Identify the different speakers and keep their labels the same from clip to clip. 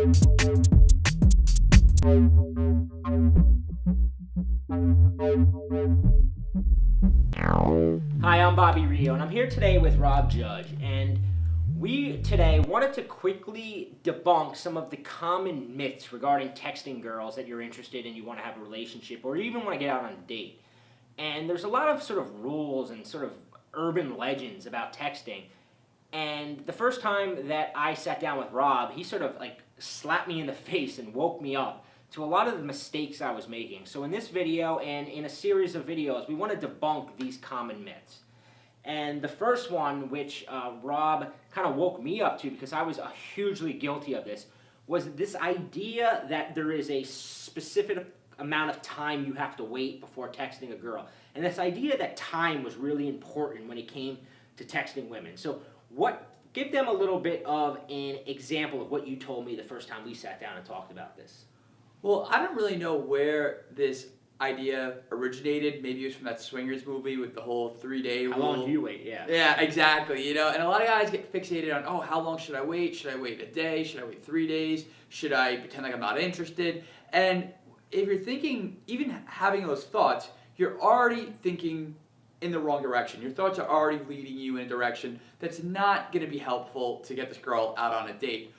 Speaker 1: Hi, I'm Bobby Rio, and I'm here today with Rob Judge, and we today wanted to quickly debunk some of the common myths regarding texting girls that you're interested in, you want to have a relationship, or you even want to get out on a date. And there's a lot of sort of rules and sort of urban legends about texting. And the first time that I sat down with Rob, he sort of like slapped me in the face and woke me up to a lot of the mistakes I was making. So in this video and in a series of videos, we want to debunk these common myths. And the first one, which Rob kind of woke me up to because I was hugely guilty of this, was this idea that there is a specific amount of time you have to wait before texting a girl. And this idea that time was really important when it came to texting women. So give them a little bit of an example of what you told me the first time we sat down and talked about this.
Speaker 2: Well, I don't really know where this idea originated. Maybe it was from that Swingers movie with the whole 3-day rule.
Speaker 1: How long do you wait? Yeah.
Speaker 2: Yeah, exactly. You know, and a lot of guys get fixated on, oh, how long should I wait? Should I wait a day? Should I wait 3 days? Should I pretend like I'm not interested? And if you're thinking, even having those thoughts, you're already thinking in the wrong direction. Your thoughts are already leading you in a direction that's not going to be helpful to get this girl out on a date.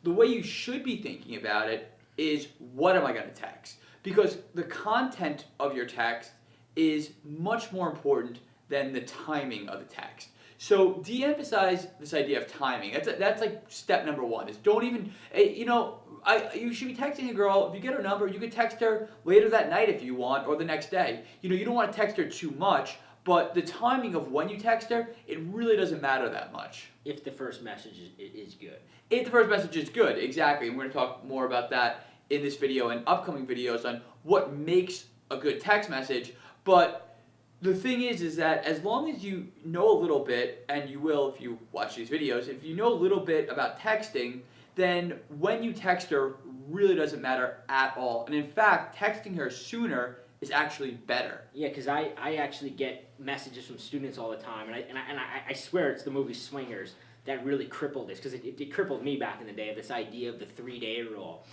Speaker 2: The way you should be thinking about it is, what am I going to text? Because the content of your text is much more important than the timing of the text. So de-emphasize this idea of timing. That's like step number one, is don't even, you should be texting a girl. If you get her number, you could text her later that night if you want, or the next day. You don't want to text her too much, but the timing of when you text her, it really doesn't matter that much.
Speaker 1: If the first message is good.
Speaker 2: If the first message is good, exactly. And we're going to talk more about that in this video and upcoming videos on what makes a good text message. But the thing is that as long as you know a little bit, and you will if you watch these videos, if you know a little bit about texting, then when you text her really doesn't matter at all. And in fact, texting her sooner is actually better.
Speaker 1: Yeah, because I actually get messages from students all the time, and I swear it's the movie Swingers that really crippled this, because it crippled me back in the day, this idea of the 3-day rule.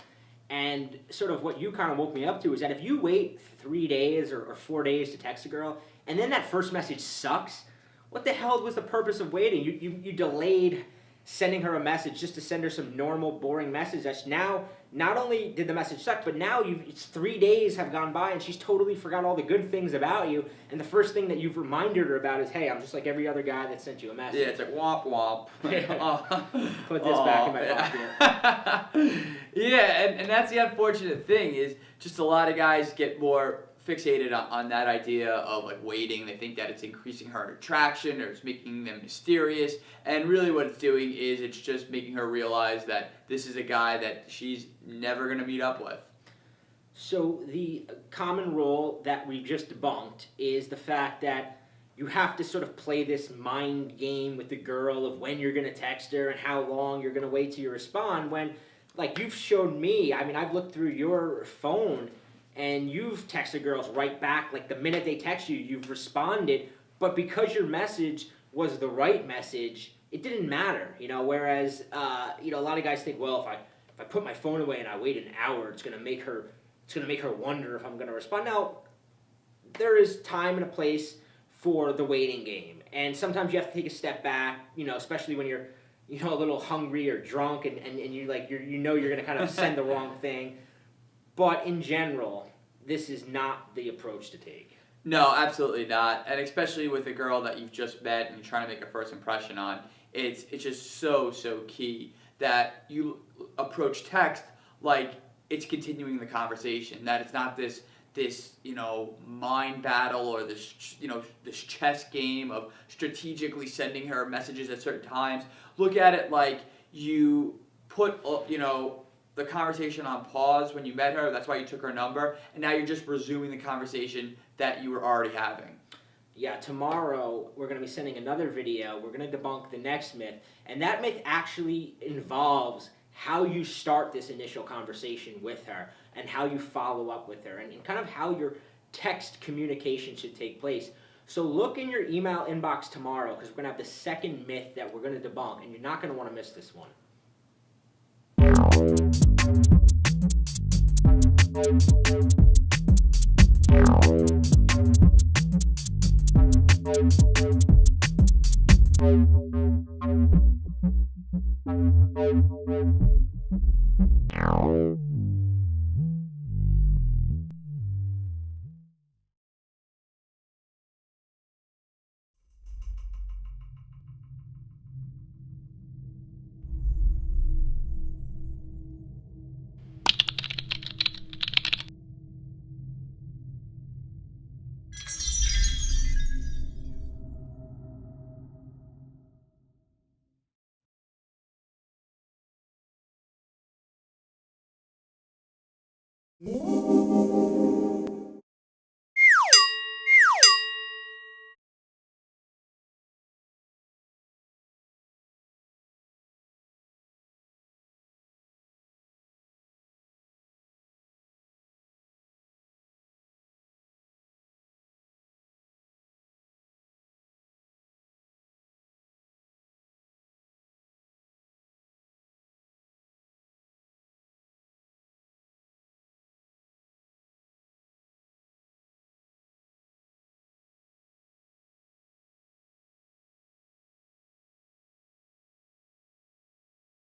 Speaker 1: And sort of what you kind of woke me up to is that if you wait 3 days or 4 days to text a girl, and then that first message sucks, what the hell was the purpose of waiting? You delayed sending her a message just to send her some normal, boring message. That's now, not only did the message suck, but now it's 3 days have gone by and she's totally forgot all the good things about you, and the first thing that you've reminded her about is, hey, I'm just like every other guy that sent you a message.
Speaker 2: Yeah, it's like womp womp.
Speaker 1: Put this back in my pocket.
Speaker 2: Yeah, and that's the unfortunate thing, is just a lot of guys get more fixated on that idea of like waiting. They think that it's increasing her attraction, or it's making them mysterious, and really what it's doing is it's just making her realize that this is a guy that she's never going to meet up with.
Speaker 1: So the common rule that we just debunked is the fact that you have to sort of play this mind game with the girl of when you're going to text her and how long you're going to wait till you respond, when, like you've shown me, I mean, I've looked through your phone and you've texted girls right back, like the minute they text you, you've responded, but because your message was the right message, it didn't matter, whereas, a lot of guys think, well, if I put my phone away and I wait an hour, it's going to make her wonder if I'm going to respond. Now, there is time and a place for the waiting game, and sometimes you have to take a step back, especially when you're, a little hungry or drunk, and you're going to kind of send the wrong thing. But in general, this is not the approach to take.
Speaker 2: No, absolutely not. And especially with a girl that you've just met and you're trying to make a first impression on, it's just so key that you approach text like it's continuing the conversation, that it's not this mind battle, or this chess game of strategically sending her messages at certain times. Look at it like you put the conversation on pause when you met her. That's why you took her number, and now you're just resuming the conversation that you were already having.
Speaker 1: Yeah, tomorrow we're going to be sending another video. We're going to debunk the next myth, and that myth actually involves how you start this initial conversation with her and how you follow up with her, and kind of how your text communication should take place. So look in your email inbox tomorrow, because we're going to have the second myth that we're going to debunk, and you're not going to want to miss this one.